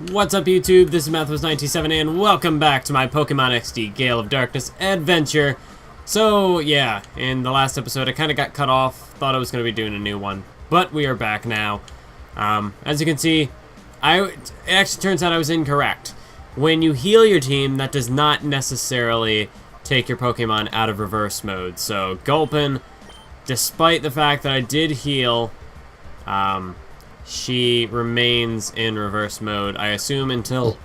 What's up, YouTube? This is Mathos97 and welcome back to my Pokémon XD Gale of Darkness adventure. So, yeah, in the last episode I kind of got cut off, thought I was going to be doing a new one, but we are back now. As you can see, it actually turns out I was incorrect. When you heal your team, that does not necessarily take your Pokemon out of reverse mode. So, Gulpin, despite the fact that I did heal, she remains in reverse mode. I assume until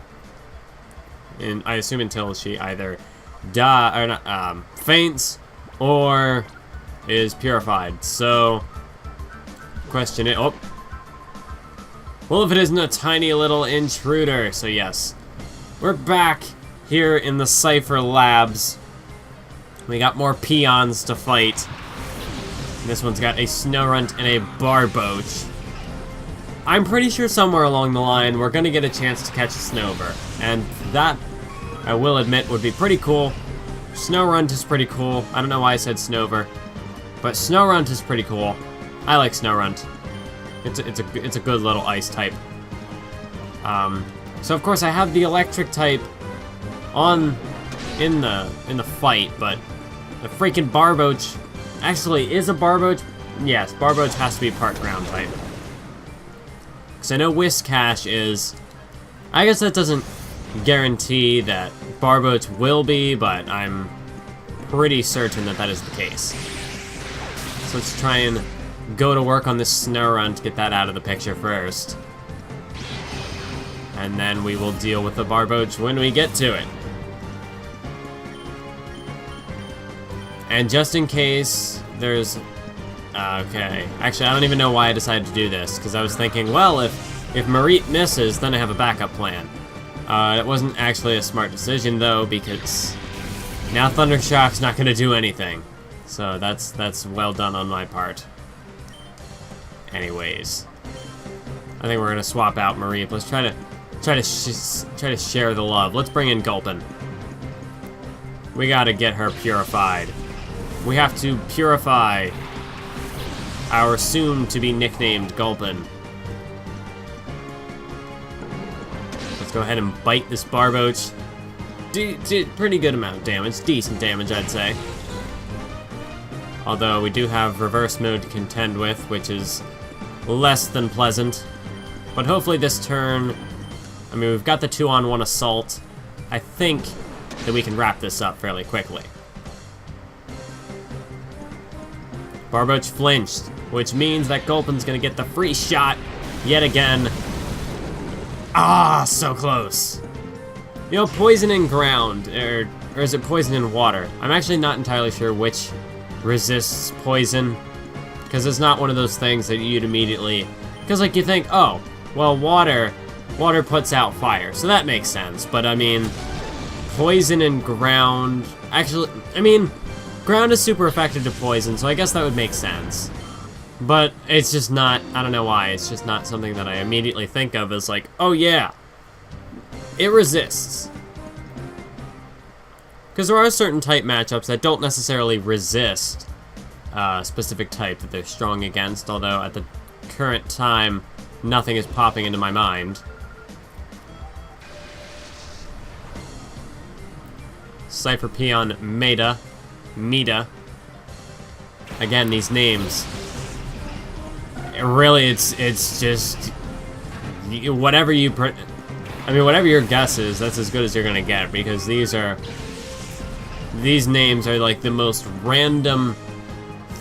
she either faints or is purified. So, question it. Oh, well, if it isn't a tiny little intruder. So yes, we're back here in the Cypher labs. We got more peons to fight. This one's got a Snorunt and a Barboach. I'm pretty sure somewhere along the line we're going to get a chance to catch a Snover, and that, I will admit, would be pretty cool. Snorunt is pretty cool. I don't know why I said Snover, but Snorunt is pretty cool. I like Snorunt. It's a good little ice type. So of course I have the electric type in the fight, but the freaking Barboach actually is a Barboach. Yes, Barboach has to be part ground type. So I know Whiscash is, I guess that doesn't guarantee that Barboach will be, but I'm pretty certain that that is the case. So let's try and go to work on this Snorunt, get that out of the picture first. And then we will deal with the Barboach when we get to it. And just in case there's... Okay, actually I don't even know why I decided to do this, because I was thinking, well, if Marit misses, then I have a backup plan. It wasn't actually a smart decision though, because now Thundershock's not going to do anything. So that's well done on my part. Anyways, I think we're going to swap out Marit. Let's try to share the love. Let's bring in Gulpin. We got to get her purified. We have to purify our soon-to-be nicknamed Gulpin. Let's go ahead and bite this Barboach. Pretty good amount of damage. Decent damage, I'd say. Although we do have reverse mode to contend with, which is less than pleasant. But hopefully this turn... I mean, we've got the 2-on-1 assault. I think that we can wrap this up fairly quickly. Barboach flinched, which means that Gulpin's gonna get the free shot yet again. Ah, so close. You know, poison in ground, or is it poison in water? I'm actually not entirely sure which resists poison, because it's not one of those things that you'd immediately... Because, like, you think, oh, well, water puts out fire, so that makes sense. But, I mean, poison in ground... Actually, I mean... Ground is super effective to poison, so I guess that would make sense. But it's just not, I don't know why, it's just not something that I immediately think of as like, oh yeah, it resists. Because there are certain type matchups that don't necessarily resist a specific type that they're strong against, although at the current time, nothing is popping into my mind. Cypher Peon Meta. Again, these names. Really, it's just whatever whatever your guess is, that's as good as you're gonna get, because these names are like the most random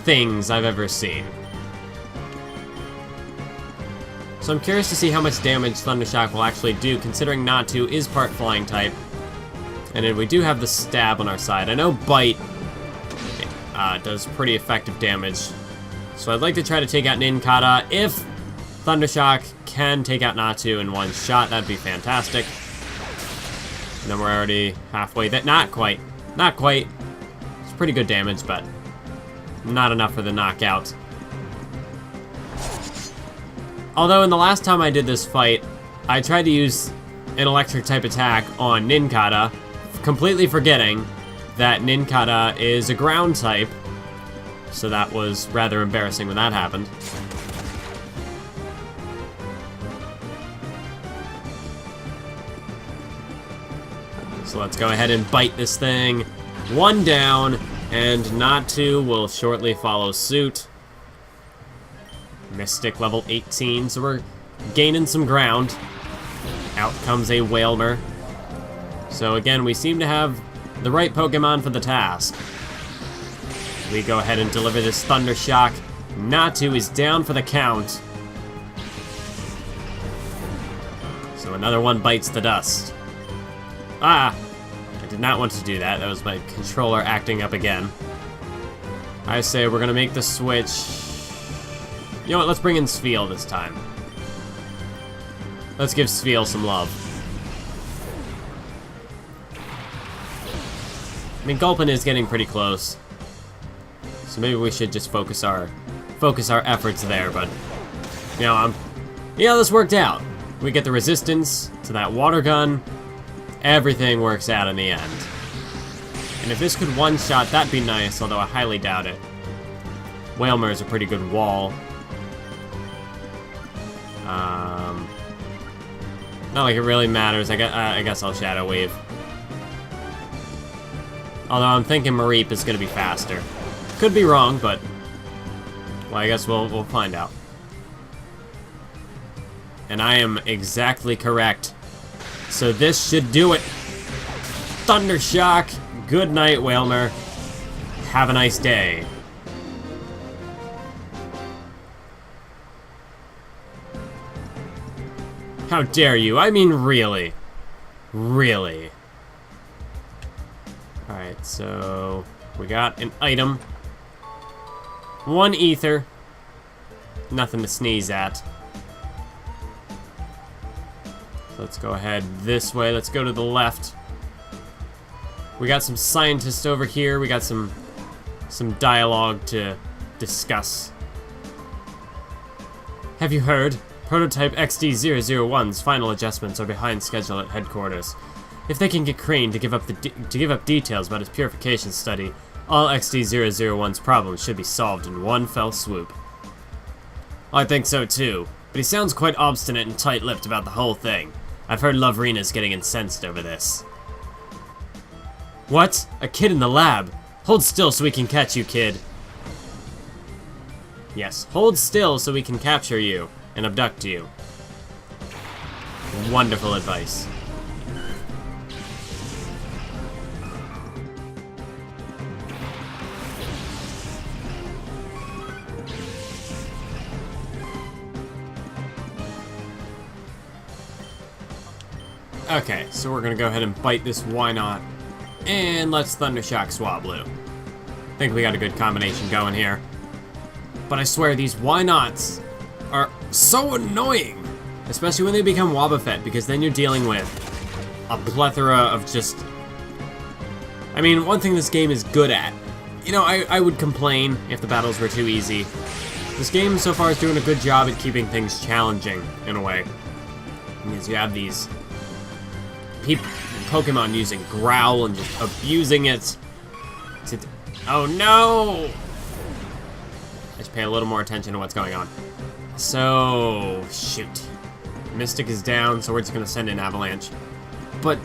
things I've ever seen. So I'm curious to see how much damage Thundershock will actually do, considering Natu is part flying type, and then we do have the stab on our side. I know Bite does pretty effective damage. So I'd like to try to take out Ninkata. If Thundershock can take out Natu in one shot, that'd be fantastic. And then we're already halfway there. Not quite. Not quite. It's pretty good damage, but not enough for the knockout. Although in the last time I did this fight, I tried to use an electric type attack on Ninkata, completely forgetting that Ninkata is a ground type, so that was rather embarrassing when that happened. So let's go ahead and bite this thing. 1 down, and Natu will shortly follow suit. Mystic level 18, so we're gaining some ground. Out comes a Whalmer. So again, we seem to have the right Pokemon for the task. We go ahead and deliver this Thunder Shock. Natu is down for the count. So another one bites the dust. Ah! I did not want to do that. That was my controller acting up again. I say we're gonna make the switch. You know what, let's bring in Spheal this time. Let's give Spheal some love. I mean, Gulpin is getting pretty close. So maybe we should just focus our efforts there, but this worked out. We get the resistance to that water gun. Everything works out in the end. And if this could one-shot, that'd be nice, although I highly doubt it. Whalmer is a pretty good wall. Not like it really matters. I guess I'll Shadow Wave. Although I'm thinking Mareep is going to be faster. Could be wrong, but well, I guess we'll find out. And I am exactly correct. So this should do it. Thunder Shock. Good night, Whalmer. Have a nice day. How dare you? I mean, really. Really. Alright, so we got an item. 1 ether. Nothing to sneeze at. So let's go ahead this way. Let's go to the left. We got some scientists over here. We got some dialogue to discuss. Have you heard? Prototype XD001's final adjustments are behind schedule at headquarters. If they can get Crane to give up details about his purification study, all XD001's problems should be solved in one fell swoop. I think so too, but he sounds quite obstinate and tight-lipped about the whole thing. I've heard Lovrina's getting incensed over this. What? A kid in the lab? Hold still so we can catch you, kid. Yes, hold still so we can capture you and abduct you. Wonderful advice. Okay, so we're gonna go ahead and bite this Why Not, and let's Thunder Shock Swablu. Think we got a good combination going here. But I swear these Why Nots are so annoying, especially when they become Wobbuffet, because then you're dealing with a plethora of just... I mean, one thing this game is good at, I would complain if the battles were too easy. This game so far is doing a good job at keeping things challenging, in a way. Because you have these Pokemon using Growl and just abusing it. Oh no! I should pay a little more attention to what's going on. So, shoot. Mystic is down, so we're just gonna send in Avalanche. But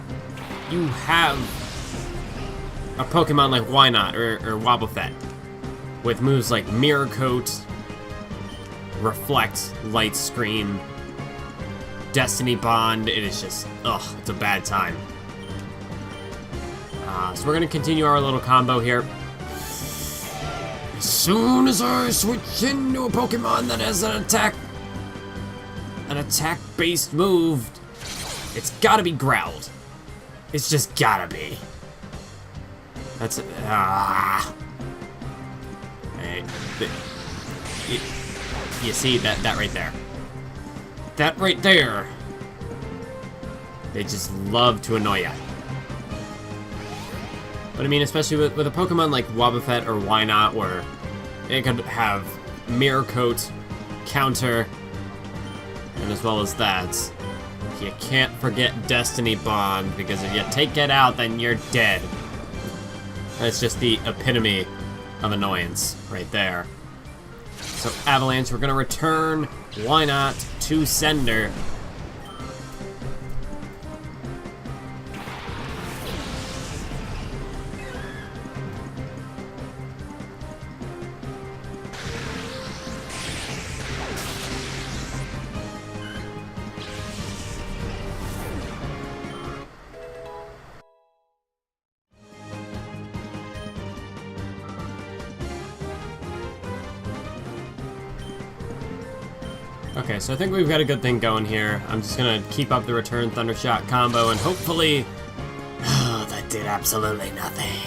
you have a Pokemon like Why Not or Wobbuffet with moves like Mirror Coat, Reflect, Light Screen, Destiny Bond. It is just, it's a bad time. So we're gonna continue our little combo here. As soon as I switch into a Pokemon that has an attack-based move, it's gotta be Growled. It's just gotta be. That's Hey, you see that right there? That right there. They just love to annoy you. But I mean, especially with a Pokemon like Wobbuffet or Why Not, where it could have Mirror Coat, Counter, and as well as that, you can't forget Destiny Bond, because if you take it out, then you're dead. That's just the epitome of annoyance right there. So Avalanche, we're gonna return Why Not to sender. Okay, so I think we've got a good thing going here. I'm just gonna keep up the return Thundershot combo, and hopefully... Oh, that did absolutely nothing.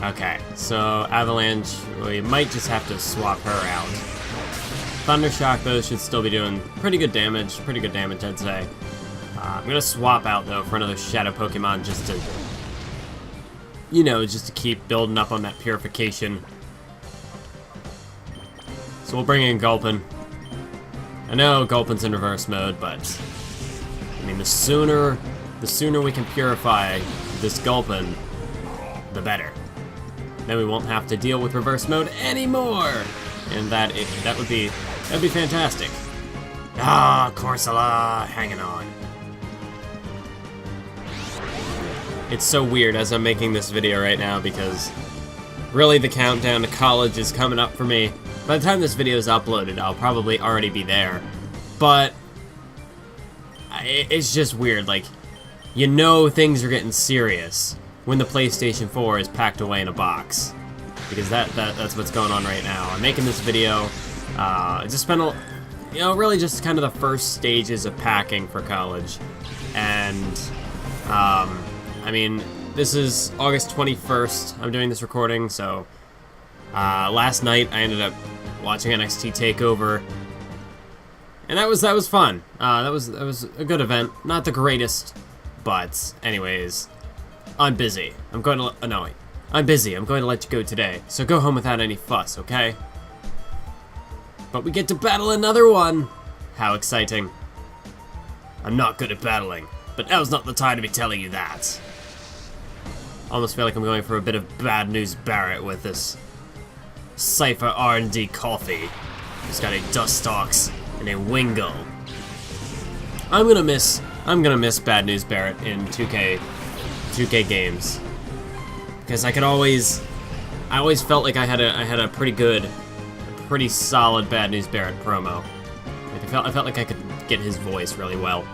Okay, so Avalanche, we might just have to swap her out. Thundershock, though, should still be doing pretty good damage, I'd say. I'm gonna swap out, though, for another Shadow Pokemon just to, you know, just to keep building up on that purification. So we'll bring in Gulpin. I know Gulpin's in reverse mode, but I mean, the sooner we can purify this Gulpin, the better. Then we won't have to deal with reverse mode anymore, and that'd be fantastic. Ah, Corsola, hanging on. It's so weird as I'm making this video right now because really the countdown to college is coming up for me. By the time this video is uploaded, I'll probably already be there. But it's just weird, like, you know things are getting serious when the PlayStation 4 is packed away in a box. Because that's what's going on right now. I'm making this video, I just spent you know, really just kind of the first stages of packing for college. And, I mean, this is August 21st, I'm doing this recording, so, last night I ended up watching NXT TakeOver, and that was fun. That was a good event. Not the greatest, but anyways, I'm busy. I'm busy. I'm going to let you go today. So go home without any fuss, okay? But we get to battle another one. How exciting! I'm not good at battling, but now's not the time to be telling you that. Almost feel like I'm going for a bit of Bad News Barrett with this Cypher R&D coffee. He's got a Dustox and a Wingull. I'm gonna miss Bad News Barrett in 2K games because I always felt like I had a pretty solid Bad News Barrett promo. Like I felt like I could get his voice really well.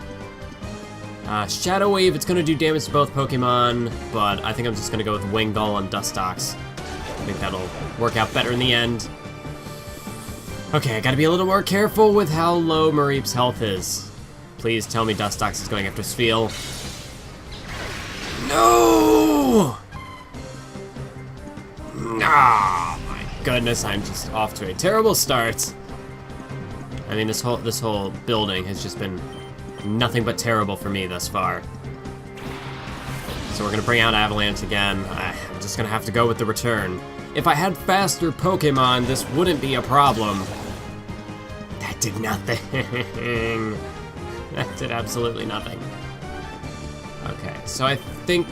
Shadow Wave, it's gonna do damage to both Pokemon, but I think I'm just gonna go with Wingull and Dustox. I think that'll work out better in the end. Okay, I gotta be a little more careful with how low Mareep's health is. Please tell me Dustox is going after Spheal. No! Ah, my goodness, I'm just off to a terrible start. I mean, this whole building has just been nothing but terrible for me thus far. So we're gonna bring out Avalanche again. I'm just gonna have to go with the return. If I had faster Pokemon, this wouldn't be a problem. That did nothing. That did absolutely nothing. Okay, so I think,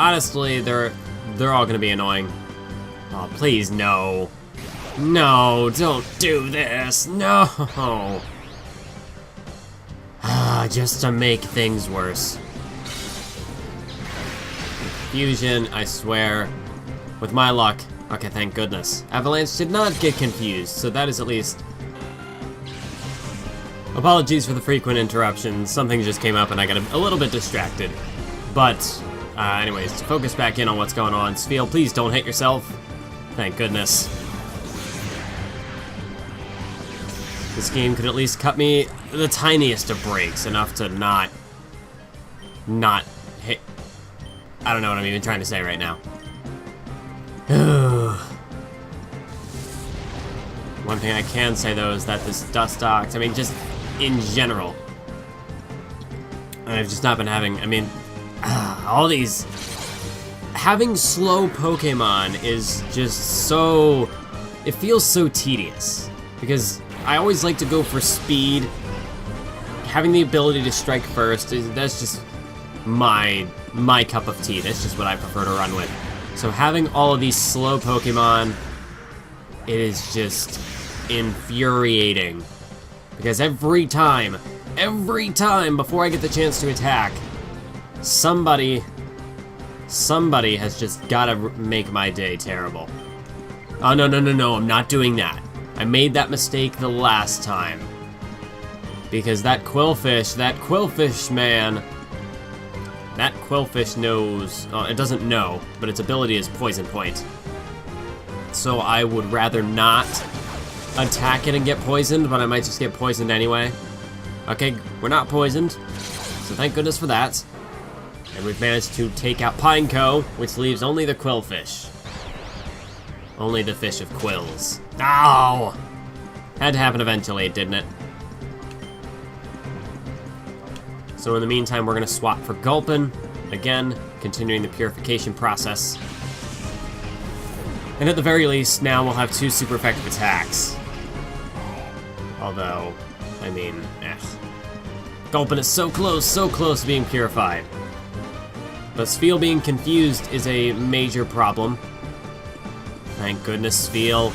honestly, they're all gonna be annoying. Oh, please, no. No, don't do this, no. Just to make things worse. Confusion, I swear. With my luck. Okay, thank goodness. Avalanche did not get confused, so that is at least... Apologies for the frequent interruptions. Something just came up and I got a little bit distracted. But, anyways, to focus back in on what's going on, Spheal, please don't hit yourself. Thank goodness. This game could at least cut me the tiniest of breaks, enough to not hit... I don't know what I'm even trying to say right now. One thing I can say, though, is that this Dustox, I mean, just in general, I've just not been having, I mean, all these... Having slow Pokemon is just so... It feels so tedious, because I always like to go for speed. Having the ability to strike first, that's just my cup of tea. That's just what I prefer to run with. So having all of these slow Pokemon, it is just infuriating. Because every time before I get the chance to attack, somebody has just gotta make my day terrible. Oh, no, I'm not doing that. I made that mistake the last time. Because that Quillfish man, that Quillfish knows, it doesn't know, but its ability is Poison Point. So I would rather not attack it and get poisoned, but I might just get poisoned anyway. Okay, we're not poisoned, so thank goodness for that. And we've managed to take out Pineco, which leaves only the Quillfish. Only the fish of quills. Ow! Had to happen eventually, didn't it? So in the meantime, we're gonna swap for Gulpin. Again, continuing the purification process. And at the very least, now we'll have 2 super effective attacks. Although, I mean, Gulpin is so close to being purified. But Spheal being confused is a major problem. Thank goodness Spheal.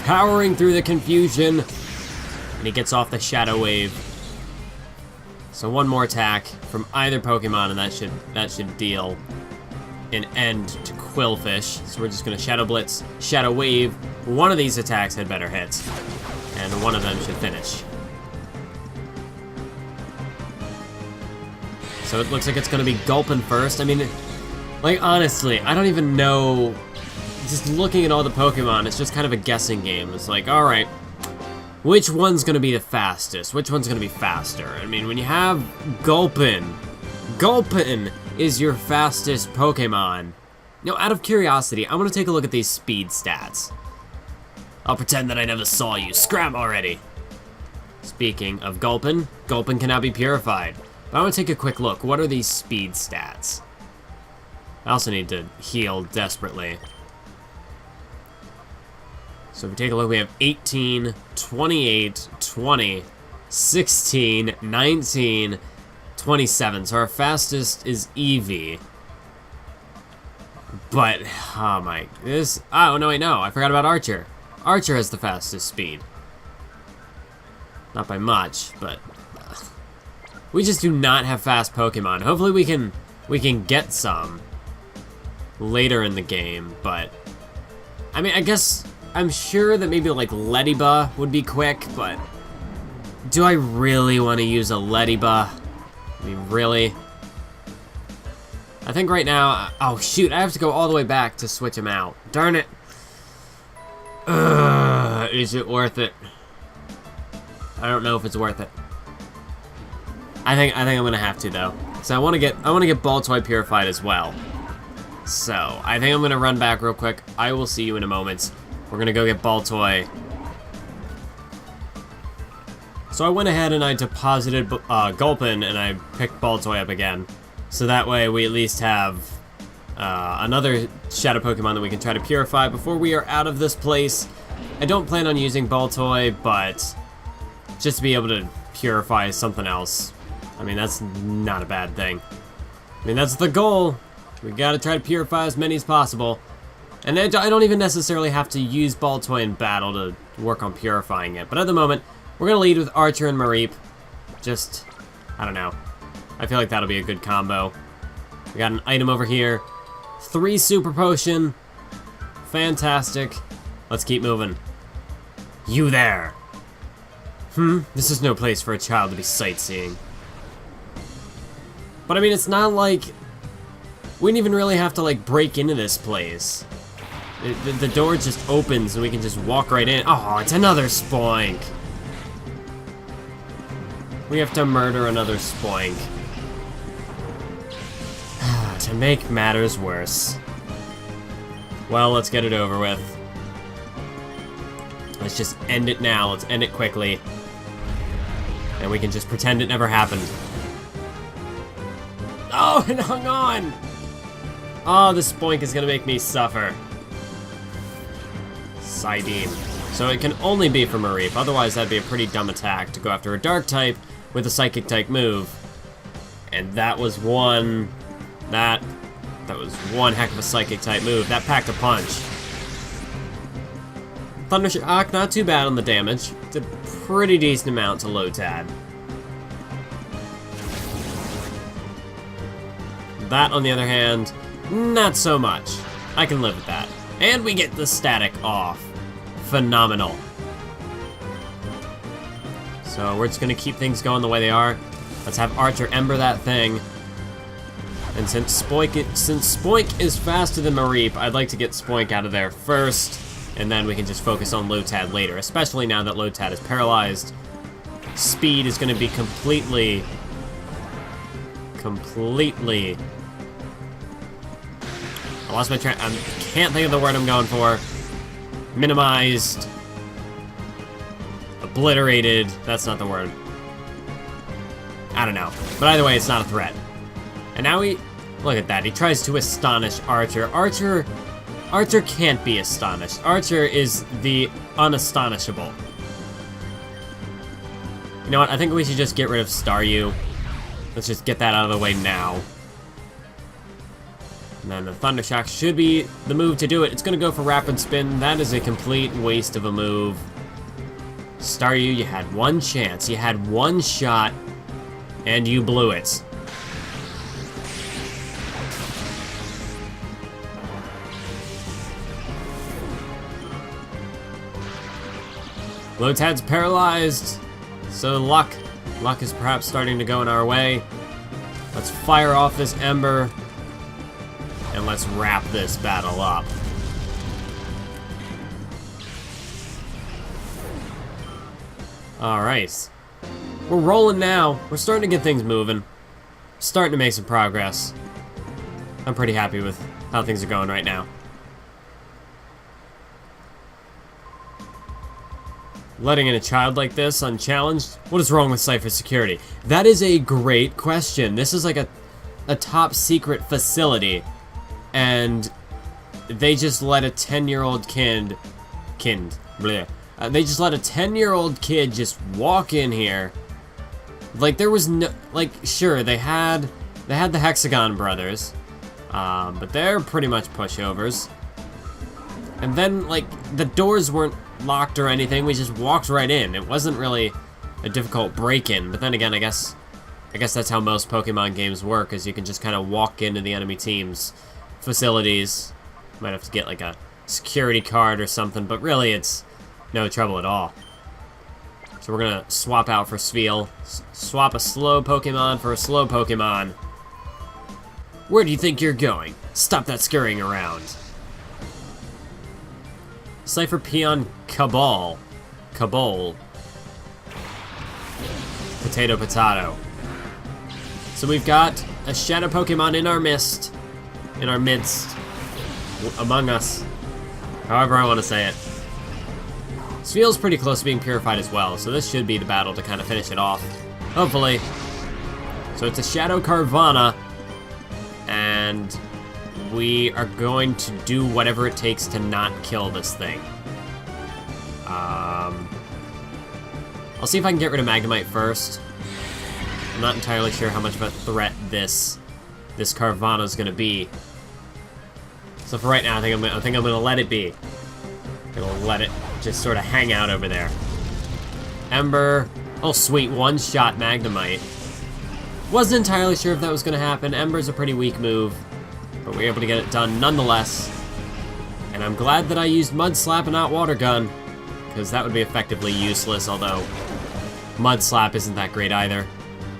Powering through the confusion. And he gets off the Shadow Wave. So one more attack from either Pokemon and that should deal an end to Quillfish. So we're just gonna Shadow Blitz, Shadow Wave. One of these attacks had better hits. And one of them should finish. So it looks like it's gonna be Gulpin first. I mean, like honestly, I don't even know. Just looking at all the Pokemon, it's just kind of a guessing game. It's like, alright, which one's gonna be the fastest? Which one's gonna be faster? I mean, when you have Gulpin is your fastest Pokemon. Now, out of curiosity, I want to take a look at these speed stats. I'll pretend that I never saw you. Scram already! Speaking of Gulpin can now be purified. But I want to take a quick look. What are these speed stats? I also need to heal desperately. So if we take a look, we have 18, 28, 20, 16, 19, 27. So our fastest is Eevee. But, oh my, oh no wait, no, I forgot about Archer. Archer has the fastest speed. Not by much, but we just do not have fast Pokemon. Hopefully we can get some later in the game, but I mean, I guess I'm sure that maybe like Leddyba would be quick, but do I really want to use a Leddyba? I mean, really? I think right now, oh shoot, I have to go all the way back to switch him out. Darn it. Is it worth it? I don't know if it's worth it. I think I'm gonna have to though. So I want to get Baltoy purified as well. So I think I'm gonna run back real quick. I will see you in a moment. We're gonna go get Baltoy. So I went ahead and I deposited Gulpin and I picked Baltoy up again. So that way we at least have another Shadow Pokemon that we can try to purify before we are out of this place. I don't plan on using Baltoy, but just to be able to purify something else. I mean, that's not a bad thing. I mean, that's the goal. We gotta try to purify as many as possible. And I don't even necessarily have to use Baltoy in battle to work on purifying it. But at the moment, we're gonna lead with Archer and Mareep. Just, I don't know. I feel like that'll be a good combo. We got an item over here. 3 Super Potion. Fantastic. Let's keep moving. You there. This is no place for a child to be sightseeing. But I mean, it's not like we didn't even really have to like break into this place. The door just opens and we can just walk right in. Oh, it's another Spoink. We have to murder another Spoink. To make matters worse. Well, let's get it over with. Let's just end it now. Let's end it quickly. And we can just pretend it never happened. Oh, it hung on! Oh, this Spoink is gonna make me suffer. Psybeam. So it can only be for Mareep, otherwise that'd be a pretty dumb attack to go after a Dark type with a Psychic type move. And that was one... That was one heck of a Psychic type move. That packed a punch. Thunder Shock, not too bad on the damage. It's a pretty decent amount to Lotad. That, on the other hand, not so much. I can live with that. And we get the static off. Phenomenal. So we're just gonna keep things going the way they are. Let's have Archer Ember that thing. And since Spoink is faster than Mareep, I'd like to get Spoink out of there first and then we can just focus on Lotad later, especially now that Lotad is paralyzed. Speed is going to be completely... I lost my track. I can't think of the word I'm going for. Minimized. Obliterated. That's not the word. I don't know. But either way, it's not a threat. And now he... Look at that. He tries to astonish Archer. Archer can't be astonished. Archer is the unastonishable. You know what? I think we should just get rid of Staryu. Let's just get that out of the way now. And then the Thunder Shock should be the move to do it. It's going to go for Rapid Spin. That is a complete waste of a move. Staryu, you had one chance. You had one shot, and you blew it. Lotad's paralyzed, so luck is perhaps starting to go in our way. Let's fire off this Ember, and let's wrap this battle up. Alright. We're rolling now. We're starting to get things moving. Starting to make some progress. I'm pretty happy with how things are going right now. Letting in a child like this unchallenged? What is wrong with Cypher's security? That is a great question. This is like a top secret facility, and they just let a 10-year-old kid, they just let a 10-year-old kid just walk in here. Like, there was no, like, sure, they had the Hexagon brothers, but they're pretty much pushovers. And then, like, the doors weren't locked or anything. We just walked right in. It wasn't really a difficult break-in. But then again, I guess that's how most Pokemon games work, is you can just kind of walk into the enemy team's facilities. Might have to get, like, a security card or something, but really it's no trouble at all. So we're gonna swap out for Sveal. Swap a slow Pokemon for a slow Pokemon. Where do you think you're going? Stop that scurrying around. Cypher Peon Cabal. Potato. So we've got a Shadow Pokemon in our midst. Among us. However I want to say it. Sveal's pretty close to being purified as well, so this should be the battle to kind of finish it off. Hopefully. So it's a Shadow Carvanha, and we are going to do whatever it takes to not kill this thing. I'll see if I can get rid of Magnemite first. I'm not entirely sure how much of a threat this Carvanha is going to be. So for right now, I think I'm going to let it be. I'm going to let it just sort of hang out over there. Ember. Oh, sweet. One-shot Magnemite. Wasn't entirely sure if that was going to happen. Ember's a pretty weak move, but we were able to get it done nonetheless. And I'm glad that I used Mud Slap and not Water Gun, because that would be effectively useless, although Mud Slap isn't that great either.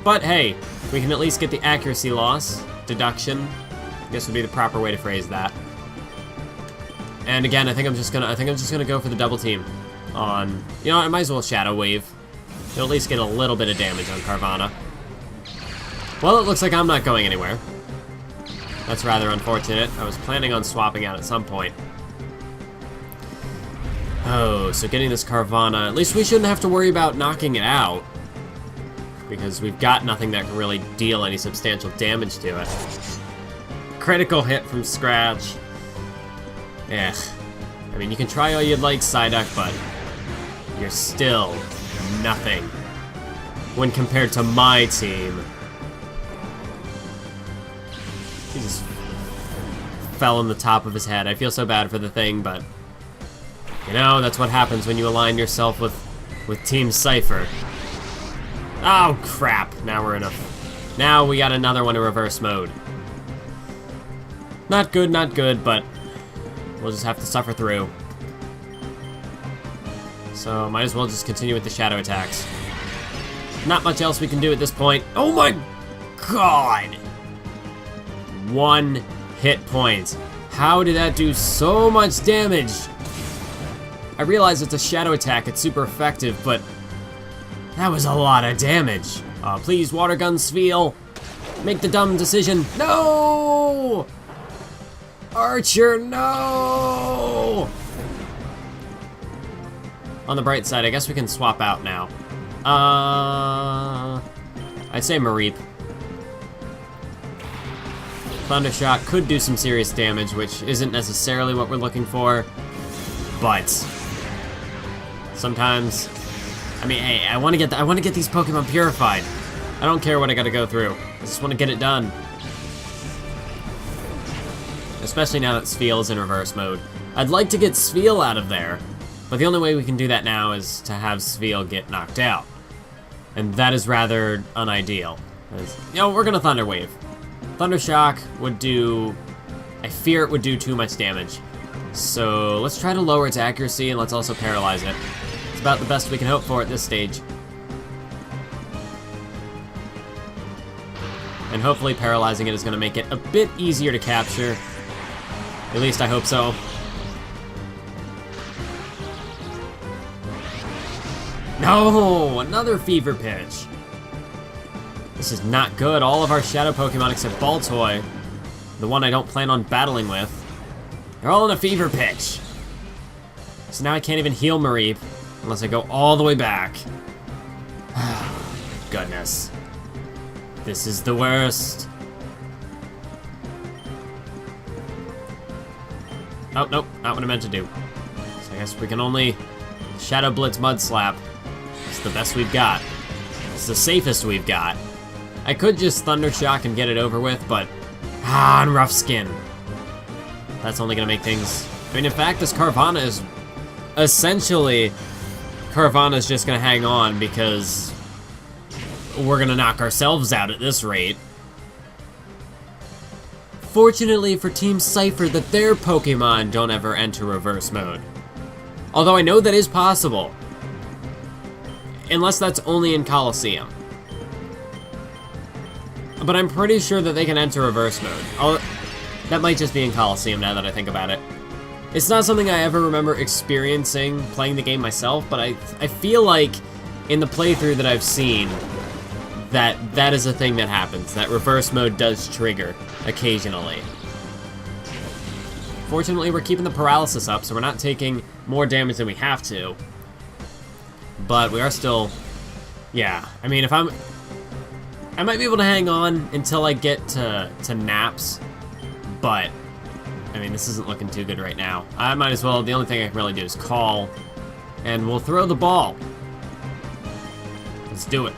But hey, we can at least get the accuracy loss. Deduction, I guess would be the proper way to phrase that. And again, I think I'm just gonna go for the double team on, you know, I might as well Shadow Wave. You'll at least get a little bit of damage on Carvanha. Well, it looks like I'm not going anywhere. That's rather unfortunate. I was planning on swapping out at some point. Oh, so getting this Carvanha, at least we shouldn't have to worry about knocking it out, because we've got nothing that can really deal any substantial damage to it. Critical hit from scratch. Ugh. I mean, you can try all you'd like, Psyduck, but you're still nothing when compared to my team. He just fell on the top of his head. I feel so bad for the thing, but you know, that's what happens when you align yourself with Team Cypher. Oh, crap. Now now we got another one in reverse mode. Not good, but we'll just have to suffer through. So, might as well just continue with the shadow attacks. Not much else we can do at this point. Oh my god! 1 hit point. How did that do so much damage? I realize it's a shadow attack, it's super effective, but that was a lot of damage. Please, water gun Sfeel, make the dumb decision. No! Archer, no! On the bright side, I guess we can swap out now. I'd say Mareep. Thundershock could do some serious damage, which isn't necessarily what we're looking for, but sometimes, I mean, hey, I want to get these Pokemon purified. I don't care what I got to go through. I just want to get it done. Especially now that Sfeel is in reverse mode. I'd like to get Sfeel out of there, but the only way we can do that now is to have Sfeel get knocked out, and that is rather unideal. You know, we're gonna Thunder Wave. Thundershock would do, I fear it would do too much damage. So let's try to lower its accuracy and let's also paralyze it. It's about the best we can hope for at this stage. And hopefully paralyzing it is going to make it a bit easier to capture. At least I hope so. No! Another Fever Pitch! This is not good. All of our Shadow Pokemon except Baltoy, the one I don't plan on battling with, they're all in a Fever Pitch. So now I can't even heal Mareep unless I go all the way back. Goodness. This is the worst. Oh, nope, not what I meant to do. So I guess we can only Shadow Blitz Mud Slap. It's the best we've got. It's the safest we've got. I could just Thunder Shock and get it over with, but on Rough Skin. That's only gonna make things. I mean, in fact, this Carvanha is essentially Carvanha's just gonna hang on because we're gonna knock ourselves out at this rate. Fortunately for Team Cypher, that their Pokemon don't ever enter reverse mode. Although I know that is possible. Unless that's only in Coliseum. But I'm pretty sure that they can enter reverse mode. That might just be in Coliseum now that I think about it. It's not something I ever remember experiencing playing the game myself, but I feel like in the playthrough that I've seen, that is a thing that happens, that reverse mode does trigger occasionally. Fortunately, we're keeping the paralysis up, so we're not taking more damage than we have to. But we are still, yeah, I mean, I might be able to hang on until I get to naps, but, I mean, this isn't looking too good right now. I might as well, the only thing I can really do is call, and we'll throw the ball. Let's do it.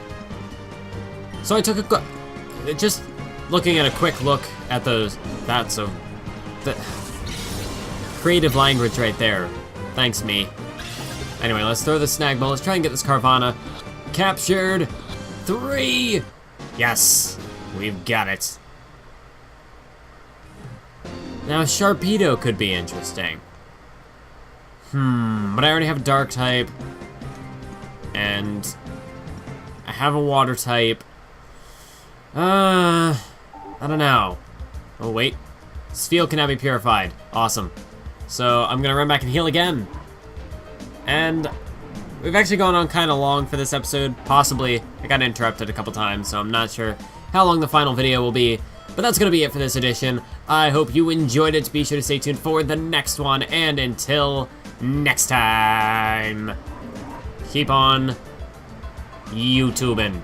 So I took just looking at a quick look at the creative language right there. Thanks, me. Anyway, let's throw the Snag Ball. Let's try and get this Carvanha captured. 3! Yes, we've got it. Now Sharpedo could be interesting. But I already have a Dark type, and I have a Water type. I don't know. Oh wait, Sfeel can now be purified. Awesome. So I'm gonna run back and heal again. And we've actually gone on kind of long for this episode. Possibly, I got interrupted a couple times, so I'm not sure how long the final video will be. But that's gonna be it for this edition. I hope you enjoyed it. Be sure to stay tuned for the next one. And until next time, keep on YouTubing.